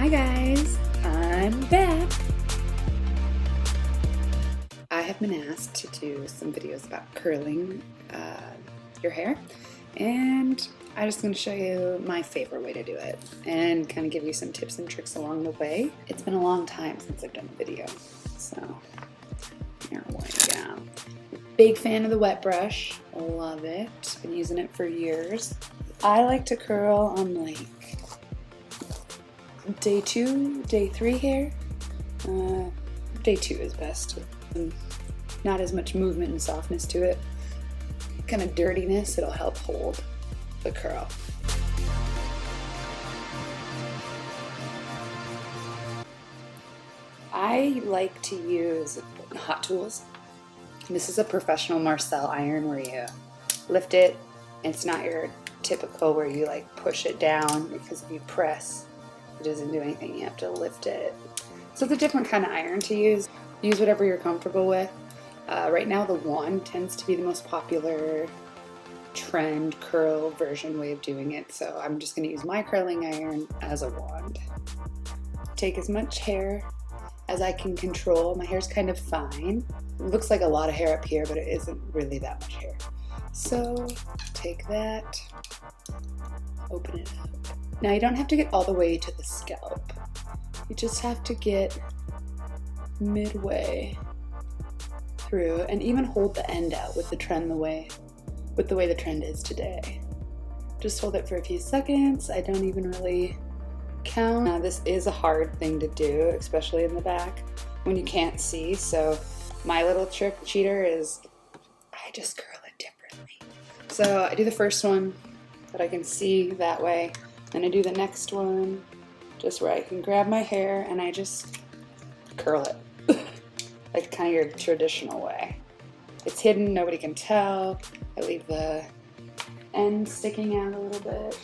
Hi guys, I'm back. I have been asked to do some videos about curling your hair, and I'm just going to show you my favorite way to do it and kind of give you some tips and tricks along the way. It's been a long time since I've done a video, so here we go. Big fan of the wet brush, love it, been using it for years. I like to curl on like day 2, day 3 hair. Day 2 is best. Not as much movement and softness to it. Kind of dirtiness, it'll help hold the curl. I like to use Hot Tools. This is a professional Marcel iron where you lift it. It's not your typical where you like push it down, because if you press, it doesn't do anything. You have to lift it. So it's a different kind of iron to use. Use whatever you're comfortable with. Right now the wand tends to be the most popular trend curl version way of doing it. So I'm just going to use my curling iron as a wand. Take as much hair as I can control. My hair's kind of fine. It looks like a lot of hair up here, but it isn't really that much hair. So take that, open it up. Now you don't have to get all the way to the scalp. You just have to get midway through and even hold the end out with the trend the way the trend is today. Just hold it for a few seconds. I don't even really count. Now this is a hard thing to do, especially in the back when you can't see. So my little trick cheater is I just curl it differently. So I do the first one that I can see that way. Then I do the next one just where I can grab my hair and I just curl it. Like kind of your traditional way. It's hidden, nobody can tell. I leave the end sticking out a little bit.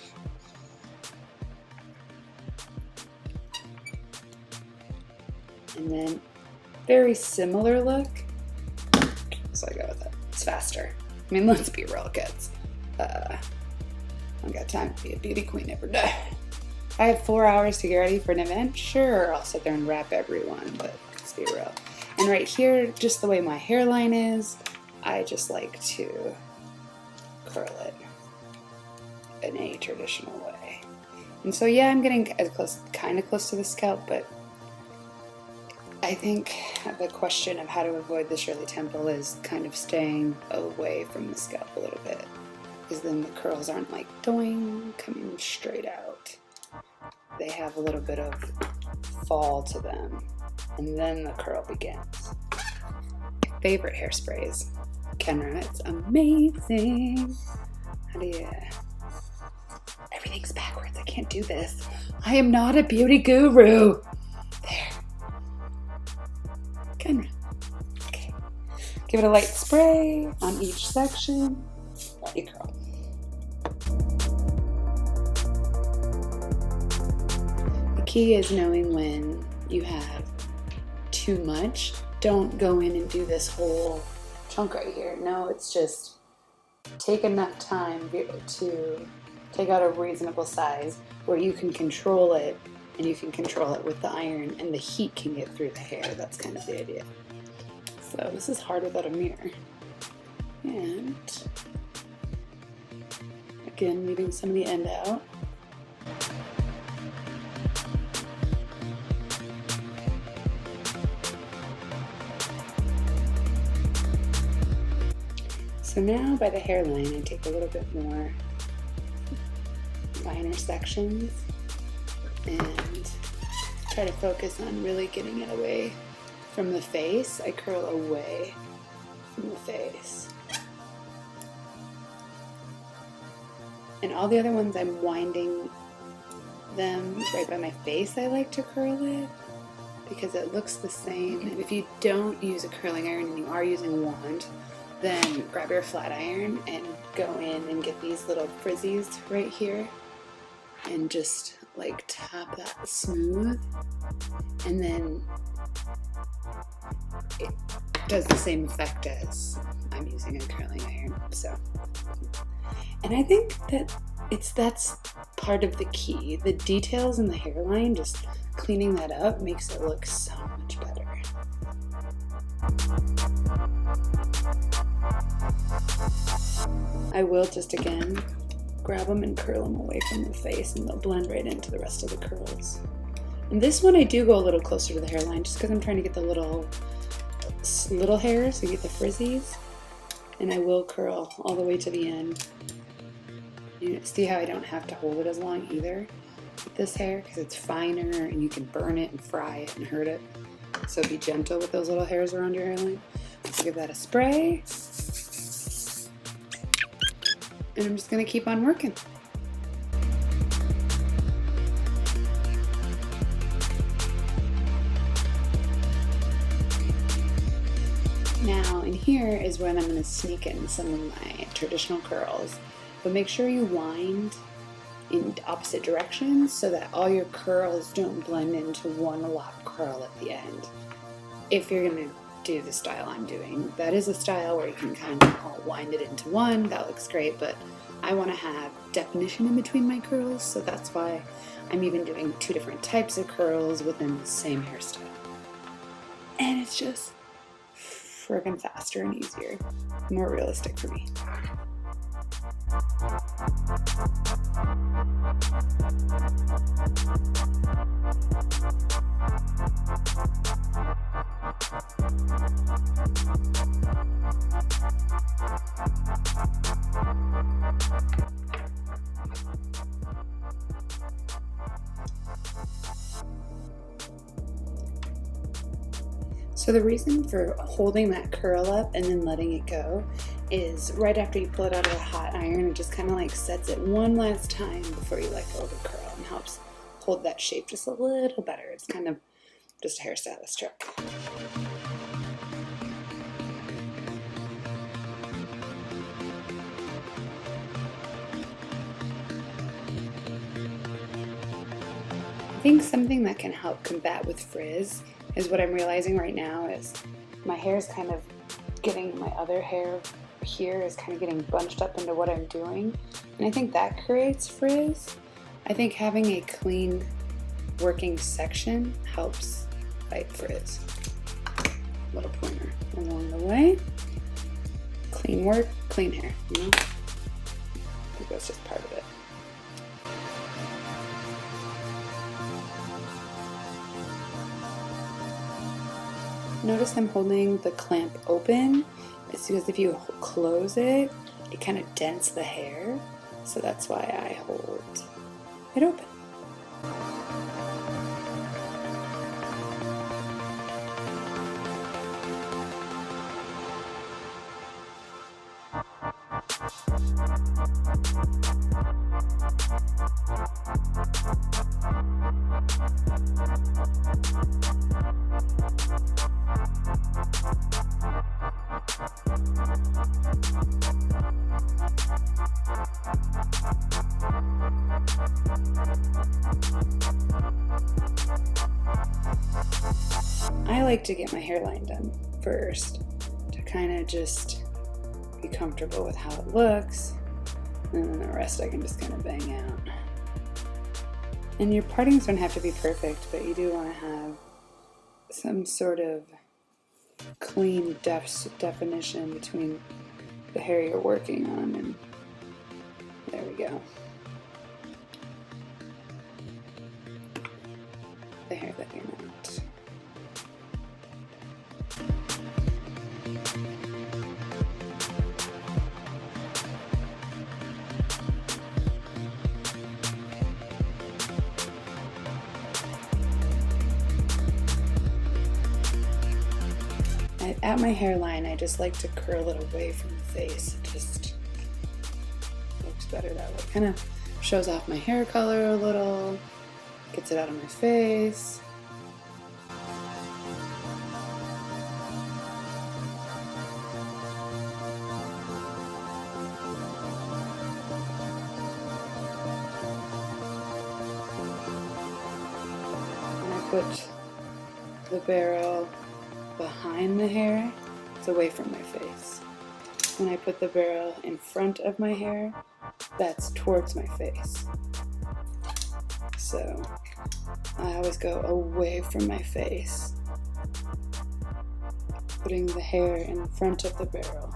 And then very similar look. So I go with it. It's faster. I mean, let's be real, kids. I don't got time to be a beauty queen every day. I have 4 hours to get ready for an event. Sure, I'll sit there and wrap everyone, but let's be real. And right here, just the way my hairline is, I just like to curl it in a traditional way. And so yeah, I'm getting as close, kind of close to the scalp, but I think the question of how to avoid the Shirley Temple is kind of staying away from the scalp a little bit, because then the curls aren't like doing, coming straight out. They have a little bit of fall to them, and then the curl begins. Favorite hairsprays. Kenra, it's amazing. How do you... Everything's backwards, I can't do this. I am not a beauty guru. There. Kenra. Okay. Give it a light spray on each section. Let you curl. The key is knowing when you have too much. Don't go in and do this whole chunk right here. No, it's just take enough time to take out a reasonable size where you can control it, and you can control it with the iron and the heat can get through the hair. That's kind of the idea. So this is hard without a mirror. And again, leaving some of the end out. So now by the hairline, I take a little bit more finer sections and try to focus on really getting it away from the face. I curl away from the face. And all the other ones I'm winding them right by my face. I like to curl it because it looks the same. And if you don't use a curling iron and you are using a wand, then grab your flat iron and go in and get these little frizzies right here and just like tap that smooth, and then it does the same effect as I'm using a curling iron. So, and I think that that's part of the key. The details in the hairline, just cleaning that up makes it look so much better. I will just again grab them and curl them away from the face, and they'll blend right into the rest of the curls. And this one I do go a little closer to the hairline just because I'm trying to get the little hairs, so you get the frizzies. And I will curl all the way to the end. You see how I don't have to hold it as long either with this hair, because it's finer and you can burn it and fry it and hurt it. So be gentle with those little hairs around your hairline. Let's give that a spray. And I'm just gonna keep on working. Now in here is when I'm gonna sneak in some of my traditional curls, but make sure you wind in opposite directions so that all your curls don't blend into one lock curl at the end. If you're gonna do the style I'm doing, that is a style where you can kind of all wind it into one. That looks great, but I want to have definition in between my curls, so that's why I'm even doing 2 different types of curls within the same hairstyle. And it's just friggin' faster and easier, more realistic for me. So the reason for holding that curl up and then letting it go is right after you pull it out of the hot iron, it just kind of like sets it one last time before you let go of the curl and helps hold that shape just a little better. It's kind of just a hairstylist trick. I think something that can help combat with frizz is what I'm realizing right now is my hair is kind of getting, my other hair here is kind of getting bunched up into what I'm doing, and I think that creates frizz. I think having a clean working section helps fight frizz. Little pointer along the way. Clean work, clean hair, you know? I think that's just part of it. Notice I'm holding the clamp open. It's because if you close it, it kind of dents the hair. So that's why I hold it open. I like to get my hairline done first to kind of just be comfortable with how it looks, and then the rest I can just kind of bang out. And your partings don't have to be perfect, but you do want to have some sort of clean definition between the hair you're working on, and there we go. The hair that you're not. At my hairline, I just like to curl it away from the face. It just looks better that way. Kind of shows off my hair color a little, gets it out of my face. put the barrel behind the hair, it's away from my face. When I put the barrel in front of my hair, that's towards my face. So I always go away from my face, putting the hair in front of the barrel.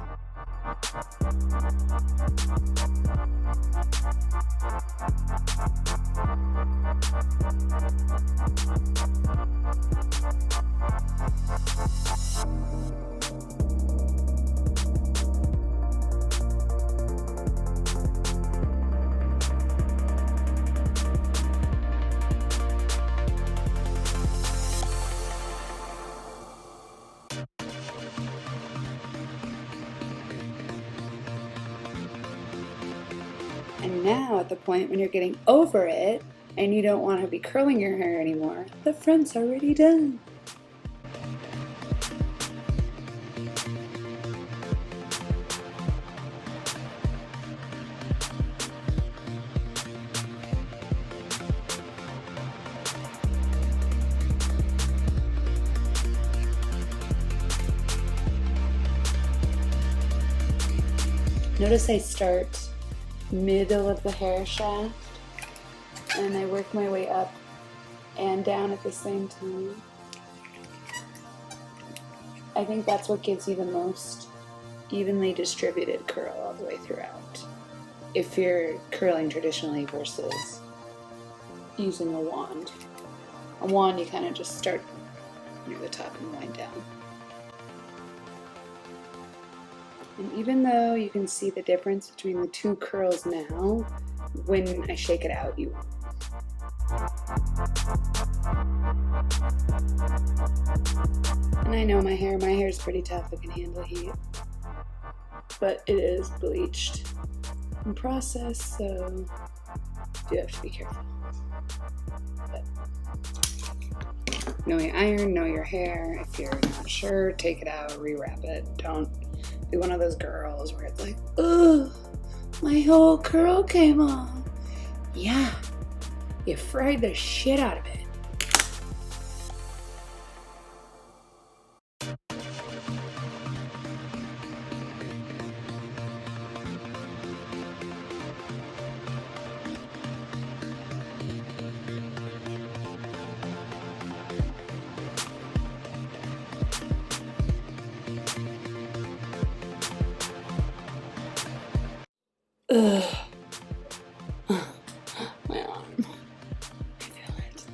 And now at the point when you're getting over it and you don't want to be curling your hair anymore, the front's already done. Notice I start middle of the hair shaft and I work my way up and down at the same time. I think that's what gives you the most evenly distributed curl all the way throughout, if you're curling traditionally versus using a wand. A wand, you kind of just start near the top and wind down. And even though you can see the difference between the two curls now, when I shake it out, you won't. And I know my hair is pretty tough, it can handle heat. But it is bleached and processed, so you have to be careful. But know your iron, know your hair. If you're not sure, take it out, rewrap it. Don't be one of those girls where it's like, ugh, my whole curl came off. Yeah, you fried the shit out of it. Ugh. My arm. I feel it.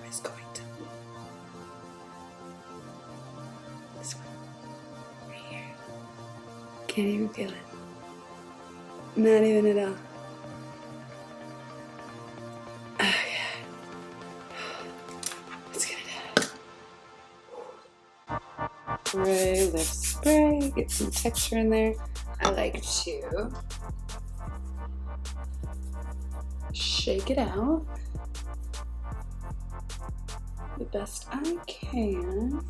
Is going to this one right here. Can't even feel it. Not even at all. Oh yeah. Let's get it out. Spray, lift spray, get some texture in there. I like to shake it out the best I can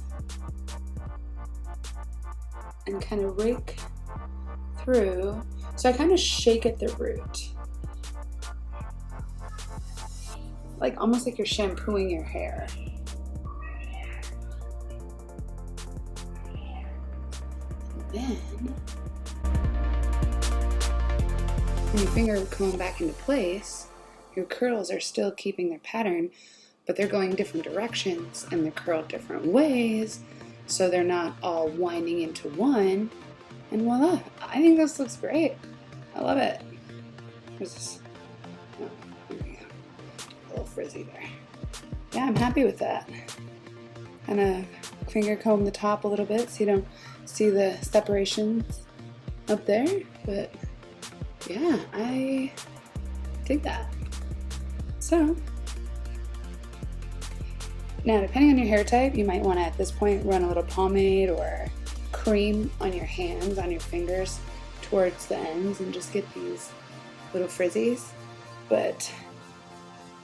and kind of rake through. So I kind of shake at the root, like almost like you're shampooing your hair. And then when your finger coming back into place, your curls are still keeping their pattern, but they're going different directions and they're curled different ways, so they're not all winding into one, and voila, I think this looks great. I love it. Where's this? Oh, there we go. A little frizzy there. Yeah, I'm happy with that. Kind of finger comb the top a little bit so you don't see the separations up there, but yeah, I dig that. So, now, depending on your hair type, you might want to, at this point, run a little pomade or cream on your hands, on your fingers, towards the ends and just get these little frizzies. But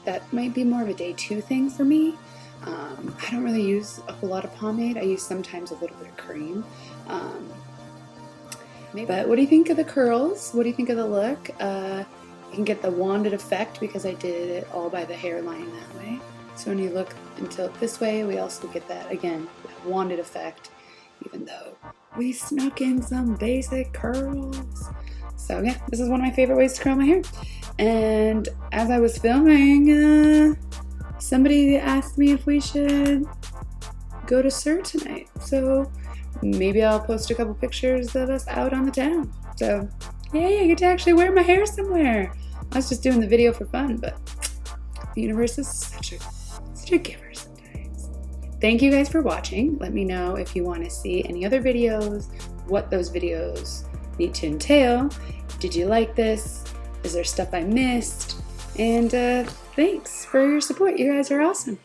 that might be more of a day 2 thing for me. I don't really use a whole lot of pomade. I use sometimes a little bit of cream. But what do you think of the curls? What do you think of the look? You can get the wanded effect because I did it all by the hairline that way. So when you look and tilt this way, we also get that, again, that wanded effect, even though we snuck in some basic curls. So yeah, this is one of my favorite ways to curl my hair. And as I was filming, somebody asked me if we should go to Sur tonight. So maybe I'll post a couple pictures of us out on the town. So yay, I get to actually wear my hair somewhere. I was just doing the video for fun, but the universe is such a giver sometimes. Thank you guys for watching. Let me know if you want to see any other videos, what those videos need to entail. Did you like this? Is there stuff I missed? And thanks for your support. You guys are awesome.